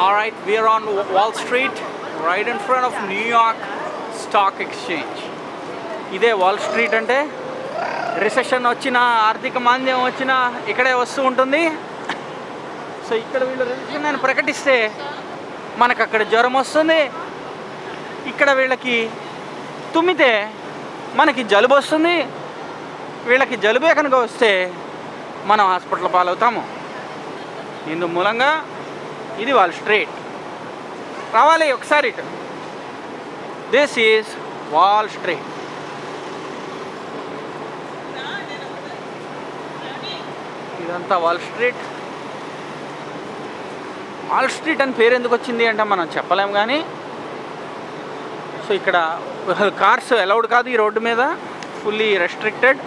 Alright, we are on Wall Street, right in front of New York Stock Exchange. ఇదే wall street అంటే recession వచ్చినా ఆర్థిక మాంద్యం వచ్చినా ఇక్కడే వస్తూ ఉంటుంది. సో ఇక్కడ వీళ్ళు రిసెషన్ అని ప్రకటిస్తే మనకు అక్కడ జ్వరం వస్తుంది, ఇక్కడ వీళ్ళకి తుమ్మితే మనకి జలుబు వస్తుంది, వీళ్ళకి జలుబే కనుక వస్తే మనం హాస్పిటల్ పాలవుతాము. ఇందు మూలంగా ఇది వాల్ స్ట్రీట్. రావాలి ఒకసారి. This is wall street. ఇదంతా వాల్ స్ట్రీట్. వాల్ స్ట్రీట్ అని పేరు ఎందుకు వచ్చింది అంటే మనం చెప్పలేం, కానీ సో ఇక్కడ కార్స్ అలౌడ్ కాదు ఈ రోడ్డు మీద, ఫుల్లీ రెస్ట్రిక్టెడ్.